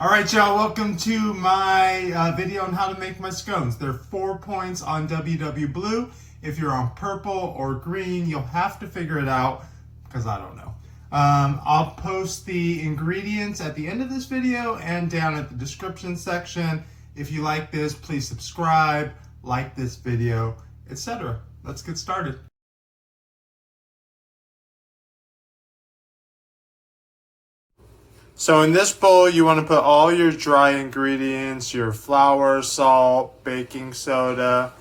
All right, y'all, welcome to my video on how to make my scones. There are 4 points on WW Blue. If you're on purple or green, you'll have to figure it out because I don't know. I'll post the ingredients at the end of this video and down at the description section. If you like this, please subscribe, like this video, etc. Let's get started. So in this bowl, you want to put all your dry ingredients, your flour, salt, baking soda,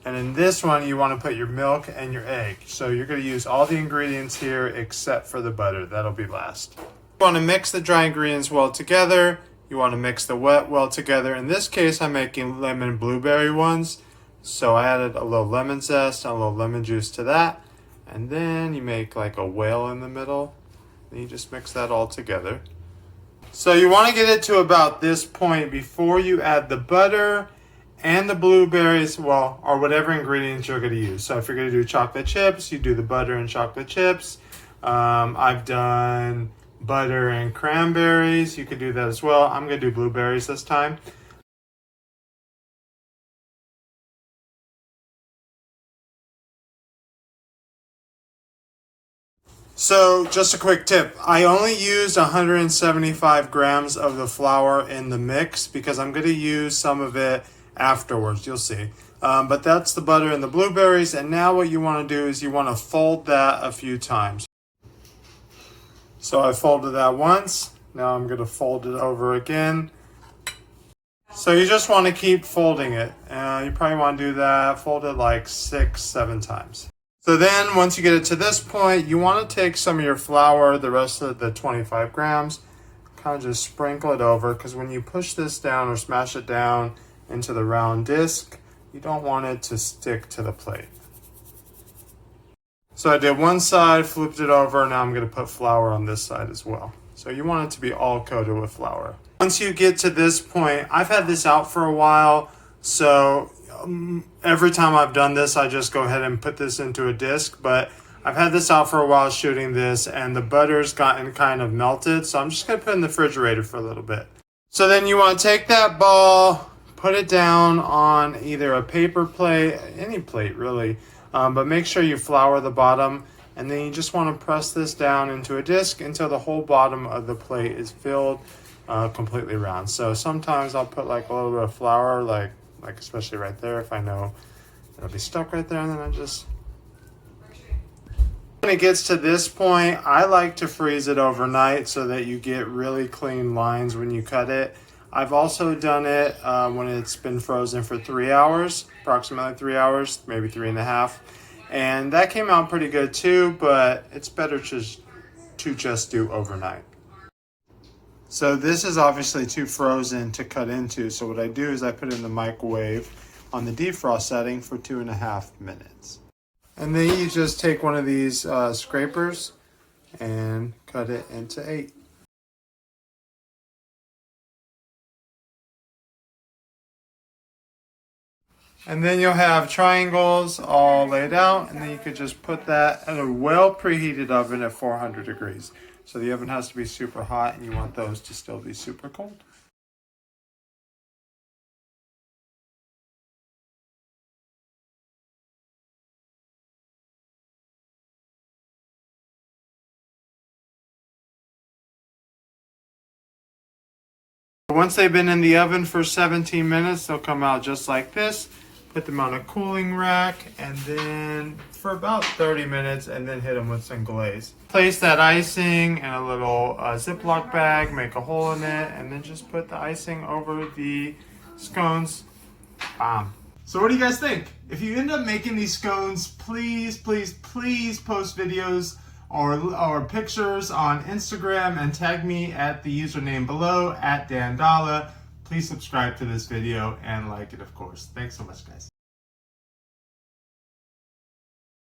and in this one, you want to put your milk and your egg. So you're going to use all the ingredients here except for the butter. That'll be last. You want to mix the dry ingredients well together. You want to mix the wet well together. In this case, I'm making lemon blueberry ones. So I added a little lemon zest and a little lemon juice to that. And then you make like a whale in the middle. And you just mix that all together. So you want to get it to about this point before you add the butter and the blueberries, well, or whatever ingredients you're going to use. So if you're going to do chocolate chips, you do the butter and chocolate chips. I've done butter and cranberries. You could do that as well. I'm going to do blueberries this time. So just a quick tip, I only used 175 grams of the flour in the mix because I'm going to use some of it afterwards, you'll see. But that's the butter and the blueberries, and now what you want to do is you want to fold that a few times. So I folded that once, now I'm going to fold it over again. So you just want to keep folding it. You probably want to do that, fold it like 6-7 times. So then once you get it to this point, you want to take some of your flour, the rest of the 25 grams, kind of just sprinkle it over, because when you push this down or smash it down into the round disc, you don't want it to stick to the plate. So I did one side, flipped it over, now I'm going to put flour on this side as well. So you want it to be all coated with flour. Once you get to this point, I've had this out for a while, so every time I've done this, I just go ahead and put this into a disc, but I've had this out for a while shooting this, and the butter's gotten kind of melted, so I'm just going to put it in the refrigerator for a little bit. So then you want to take that ball, put it down on either a paper plate, any plate really, but make sure you flour the bottom, and then you just want to press this down into a disc until the whole bottom of the plate is filled completely round. So sometimes I'll put like a little bit of flour, like especially right there, if I know it'll be stuck right there, and then I just... When it gets to this point, I like to freeze it overnight so that you get really clean lines when you cut it. I've also done it when it's been frozen for 3 hours, approximately 3 hours, maybe 3.5. And that came out pretty good too, but it's better to just do overnight. So this is obviously too frozen to cut into, so what I do is I put it in the microwave on the defrost setting for 2.5 minutes. And then you just take one of these scrapers and cut it into 8. And then you'll have triangles all laid out, and then you could just put that in a well preheated oven at 400 degrees. So the oven has to be super hot, and you want those to still be super cold. Once they've been in the oven for 17 minutes, they'll come out just like this. Put them on a cooling rack, and then for about 30 minutes, and then hit them with some glaze. Place that icing in a little Ziploc bag, make a hole in it, and then just put the icing over the scones. Bam. So what do you guys think? If you end up making these scones, please, please, please post videos or pictures on Instagram and tag me at the username below, @DanDalla. Please subscribe to this video and like it, of course. Thanks so much, guys.